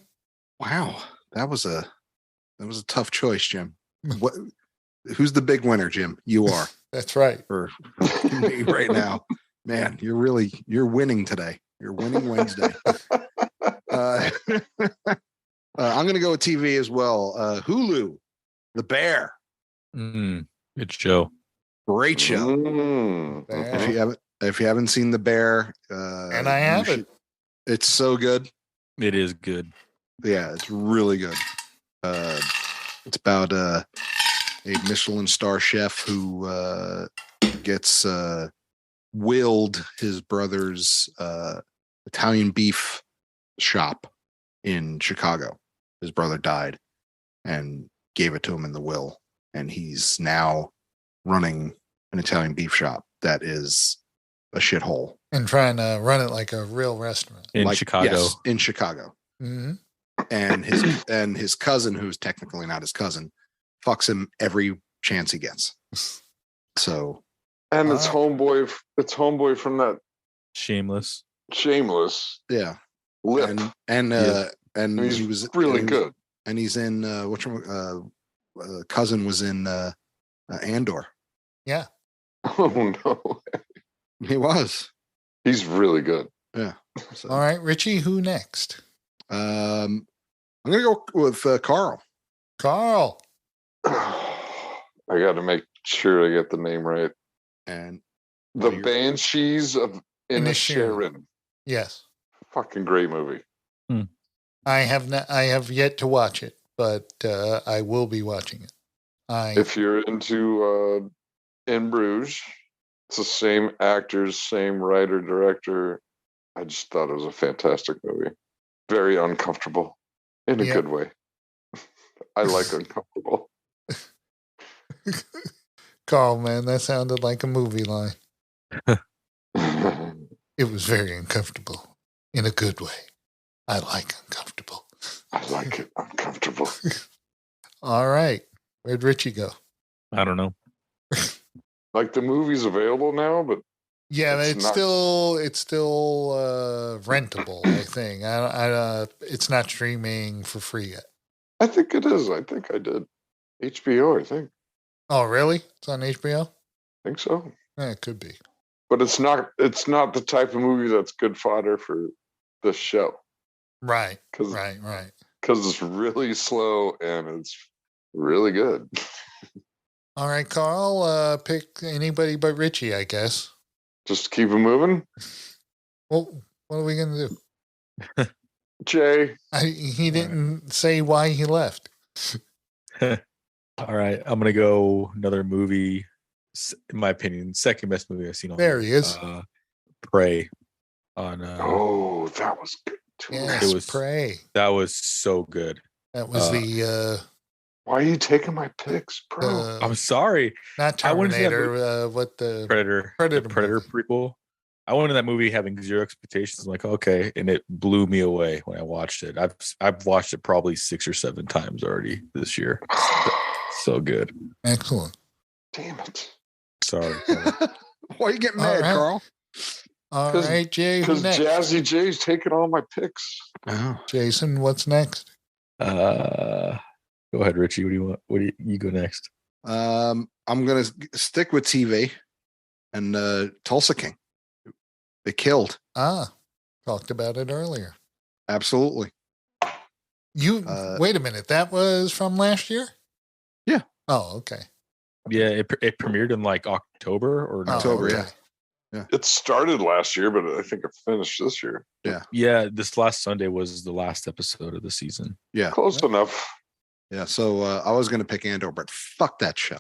Wow, that was a tough choice, Jim. Who's the big winner, Jim? You are. That's right. For me right now, man, you're winning today. You're winning Wednesday. I'm going to go with TV as well. Hulu, The Bear. Good show. Great show. If you haven't seen The Bear, and I haven't. It's so good. It is good. Yeah, it's really good. It's about a Michelin star chef who gets willed his brother's Italian beef shop in Chicago. His brother died and gave it to him in the will. And he's now running an Italian beef shop that is a shithole. And trying to run it like a real restaurant. In Chicago. Yes, in Chicago. Mm-hmm. And his cousin, who's technically not his cousin, fucks him every chance he gets. So, and it's homeboy from that Shameless. Yeah. Lip. And he's he was really good. And he's in cousin was in Andor. Yeah. Oh no. He was. He's really good. Yeah. So. All right, Richie, who next? I'm gonna go with Carl. Carl. I got to make sure I get the name right. And The Banshees of Inisherin. Yes. Fucking great movie. I have yet to watch it, but I will be watching it. If you're into In Bruges, it's the same actors, same writer, director. I just thought it was a fantastic movie. Very uncomfortable in a good way. I like uncomfortable. Carl, man, that sounded like a movie line. It was very uncomfortable in a good way. I like uncomfortable. I like it uncomfortable. All right. Where'd Richie go? I don't know. Like the movie's available now, but yeah, it's still rentable. I think it's not streaming for free yet. I think it is. I think I did HBO. I think. Oh, really? It's on HBO? I think so. Yeah, it could be. But it's not the type of movie that's good fodder for the show. Right. Right. Because it's really slow and it's really good. All right, Carl, pick anybody but Richie, I guess. Just keep it moving? Well, what are we going to do? Jay. He didn't say why he left. All right, I'm gonna go another movie. In my opinion, second best movie I've seen all there. He is. Prey. On. That was good too. Yes, it was Prey. That was so good. That was the. Why are you taking my picks, bro? I'm sorry. Not Terminator. What the Predator prequel. I went in that movie having zero expectations. I'm like, okay, and it blew me away when I watched it. I've watched it probably 6 or 7 times already this year. So good. Excellent. Damn it. Sorry. Why are you getting mad, Carl? All right, Jay. Because Jazzy Jay's taking all my picks. Oh. Jason, what's next? Go ahead, Richie. What do you want? You go next? I'm gonna stick with TV and Tulsa King. They killed. Talked about it earlier. Absolutely. You wait a minute. That was from last year? Yeah. Oh, okay. Yeah, it premiered in like October or October. Okay. Yeah. It started last year, but I think it finished this year. Yeah, this last Sunday was the last episode of the season. Yeah. Close enough. Yeah. So I was going to pick Andor, but fuck that show.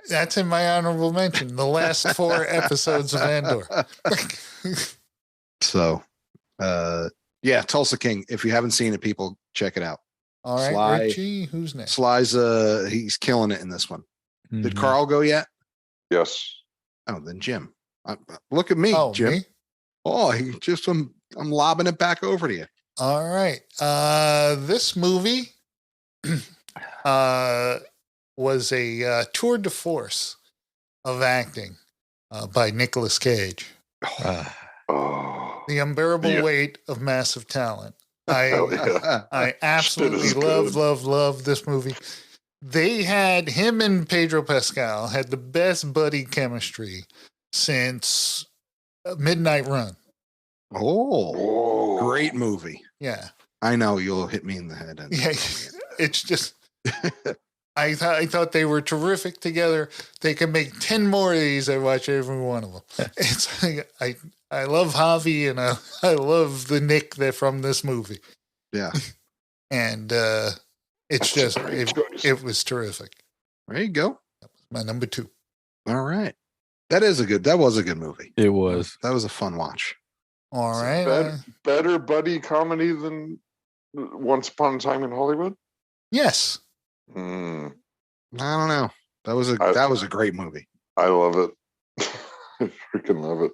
That's in my honorable mention. The last 4 episodes of Andor. So, yeah, Tulsa King. If you haven't seen it, people, check it out. All right, Sly, Richie, who's next? Sly's he's killing it in this one. Did Mhm. Carl go yet? Yes. Oh, then Jim. Look at me, Oh, Jim. me? Oh, I'm lobbing it back over to you. All right. This movie was a tour de force of acting by Nicolas Cage. Oh. The unbearable Yeah. weight of massive talent. Hell yeah. I absolutely Shit is love, good. love this movie. They had him and Pedro Pascal had the best buddy chemistry since Midnight Run. Oh, Whoa. great movie. Yeah. I know you'll hit me in the head. Yeah. It's just, I thought they were terrific together. They could make 10 more of these. I watch every one of them. It's like, I love Javi and I love the Nick that from this movie. Yeah. And it's That's just a great choice. it was terrific. There you go. My number 2. All right. That was a good movie. It was. That was a fun watch. All Is it right. better buddy comedy than Once Upon a Time in Hollywood? Yes. Hmm. I don't know. That was a great movie. I love it. I freaking love it.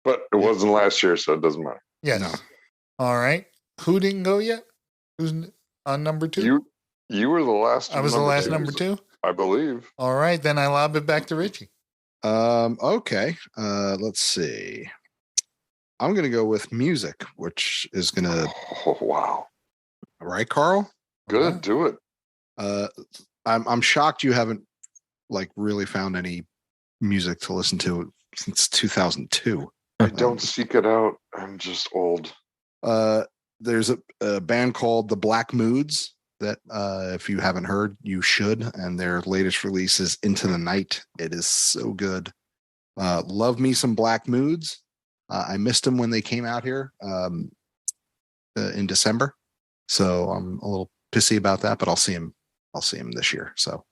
But it wasn't last year, so it doesn't matter. Yes. No. All right. Who didn't go yet? Who's on number 2? You were the last. I was the last number 2. I believe. All right. Then I lob it back to Richie. Okay. Let's see. I'm gonna go with music, which is gonna Oh wow. right, Carl? Good. Yeah. Do it. I'm shocked you haven't like really found any music to listen to since 2002. I don't seek it out. I'm just old. There's a band called the Black Moods that if you haven't heard, you should. And their latest release is Into the Night. It is so good. Love me some Black Moods. I missed them when they came out here in December, so I'm a little pissy about that. But I'll see him this year. So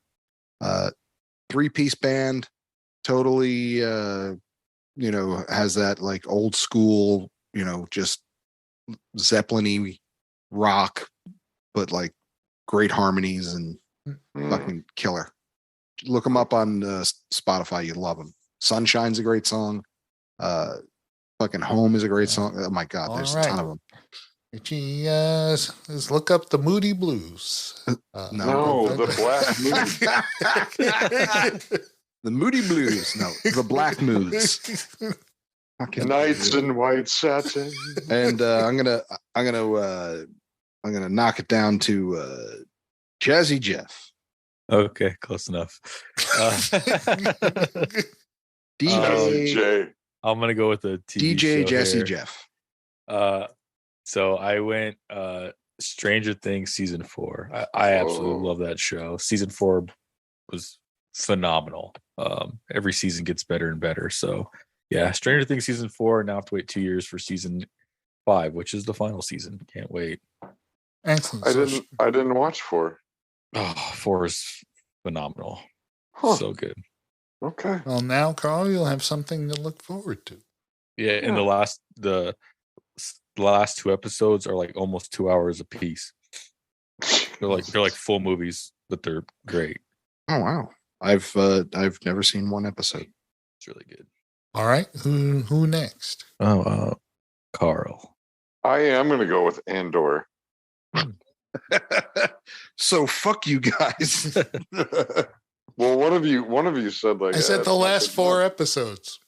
3-piece band, totally has that like old school, just Zeppelin-y rock, but like great harmonies and fucking killer. Look them up on Spotify. You love them. Sunshine's a great song. Fucking Home is a great song. Oh my God, there's a ton of them. Richie, let's look up the Moody Blues. No, the Black Moods. The Moody Blues. No, the Black Moods. Fucking Nights in white satin. And I'm gonna knock it down to Jazzy Jeff. Okay, close enough. Jazzy J. I'm gonna go with the TV DJ show Jesse here. Jeff. So I went Stranger Things season 4. I absolutely love that show. Season 4 was phenomenal. Every season gets better and better. So yeah, Stranger Things season 4. Now I have to wait 2 years for season 5, which is the final season. Can't wait. Excellent. I didn't watch 4. Oh, 4 is phenomenal. Huh. So good. Okay. Well, now, Carl, you'll have something to look forward to. Yeah, and the last 2 episodes are like almost 2 hours a piece. They're like full movies, but they're great. Oh wow. I've never seen one episode. It's really good. All right. Who next? Oh, Carl. I am going to go with Andor. So fuck you guys. Well, one of you said like I said the last 4 episodes.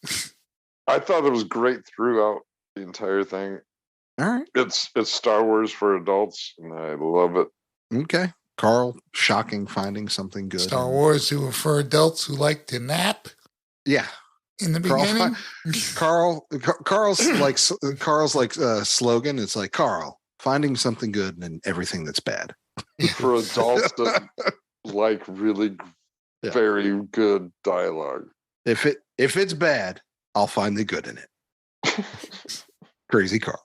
I thought it was great throughout the entire thing. All right. It's Star Wars for adults, and I love it. Okay. Carl, shocking finding something good. Star Wars who are for adults who like to nap Yeah. in the Carl, beginning. Carl's slogan. It's like, Carl, finding something good in everything that's bad. For adults that like really very good dialogue. If it's bad, I'll find the good in it. Crazy Carl.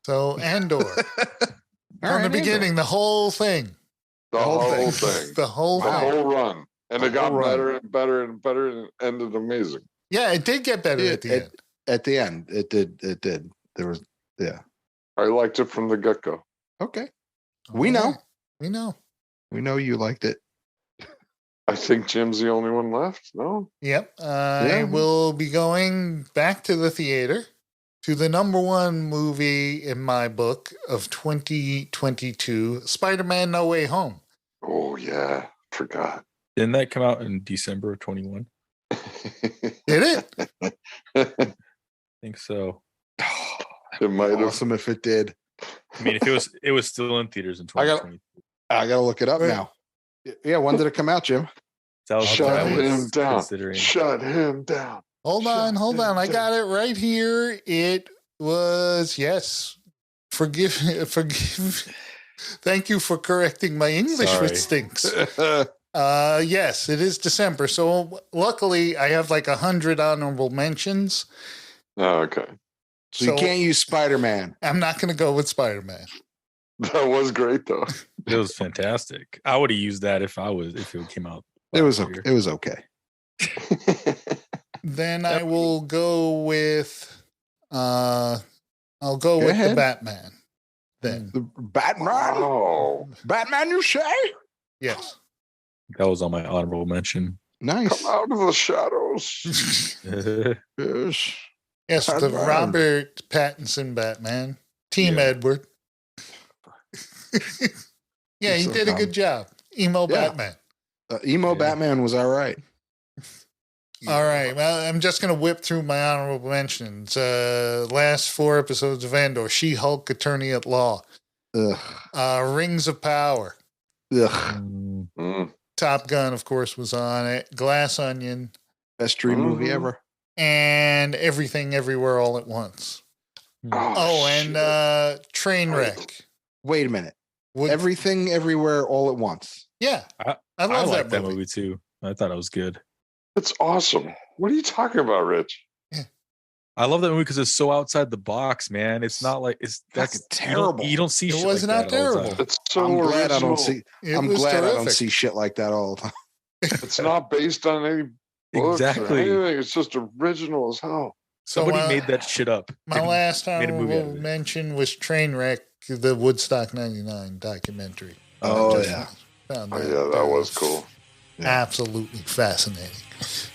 So Andor. From the beginning, the whole thing. The whole thing. The whole The thing. whole run. And The it got whole run. better and better and better and ended amazing. Yeah, it did get better at the end. At the end, it did. There was, yeah. I liked it from the get-go. Okay. We know. We know. We know you liked it. I think Jim's the only one left. No? Yep. I will be going back to the theater to the number one movie in my book of 2022, Spider-Man No Way Home. Oh, yeah. Forgot. Didn't that come out in December of 21? Did it? I think so. It might have. Awesome if it did. I mean, if it was still in theaters in 2020. I got to look it up now. Yeah, when did it come out, Jim? Shut him down. Considering. Shut him down. Hold on. I got it right here. It was, yes. Forgive. Thank you for correcting my English, Sorry. which stinks. Yes, it is December. So luckily, I have like 100 honorable mentions. Oh, okay. So you can't use Spider-Man. I'm not going to go with Spider-Man. That was great, though. It was fantastic. I would have used that if it came out. It was last okay. year. It was okay. Then I will go with I'll go with ahead. the Batman. Then The Batman. Oh, Batman, you say? yes. That was on my honorable mention. Nice. come out of the shadows. Yes. Yes, the Batman. Robert Pattinson Batman. Team Yeah. Edward. Yeah, he So did a good job. Emo Yeah. Batman. Emo Yeah. Batman was all right. All right. Well, I'm just going to whip through my honorable mentions. Last 4 episodes of Andor. She-Hulk, Attorney at Law. Ugh. Rings of Power. Ugh. Mm. Top Gun, of course, was on it. Glass Onion. Best dream movie Mhm. ever. And Everything Everywhere All at Once. Oh, and shit. Trainwreck. Wait a minute. Would- Everything, everywhere, all at once. Yeah. I I love like that movie. too. I thought it was good. It's awesome. What are you talking about, Rich? I love that movie because it's so outside the box, man. It's not like that's Fucking terrible. You don't see. It shit was like not that all the terrible. time. It's so I'm glad original. I don't see. It I'm was glad I don't terrific. see shit like that all the time. It's not based on any books or Exactly. anything. It's just original as hell. Somebody So, made that shit up. My They last made a movie out honorable of it. mention was Trainwreck, the Woodstock 99 documentary. Oh, Just yeah. found Oh, yeah, that was cool. Absolutely fascinating.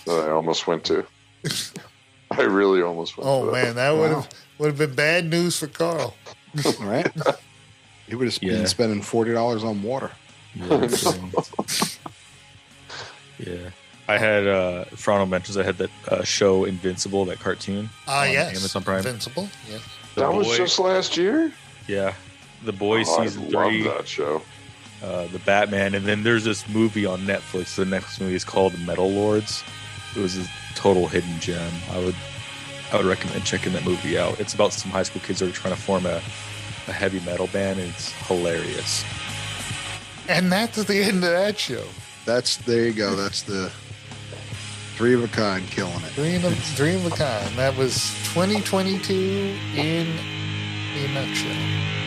That I almost went to. I really almost went Oh to man, that Wow. would have been bad news for Carl. All right. You would have Yeah. been spending $40 on water. Yeah, yeah. I had Fronto mentions I had that show Invincible, that cartoon. on Yes. Amazon Prime. Invincible. Yes. The That was Boy- just last year? Yeah. The Boys Oh, season I love 3, that show. The Batman, and then there's this movie on Netflix. The Netflix movie is called Metal Lords. It was a total hidden gem. I would recommend checking that movie out. It's about some high school kids that are trying to form a heavy metal band, and it's hilarious. And that's the end of that show. There you go. That's the 3 of a kind killing it. Dream of a kind. That was 2022 in a nutshell.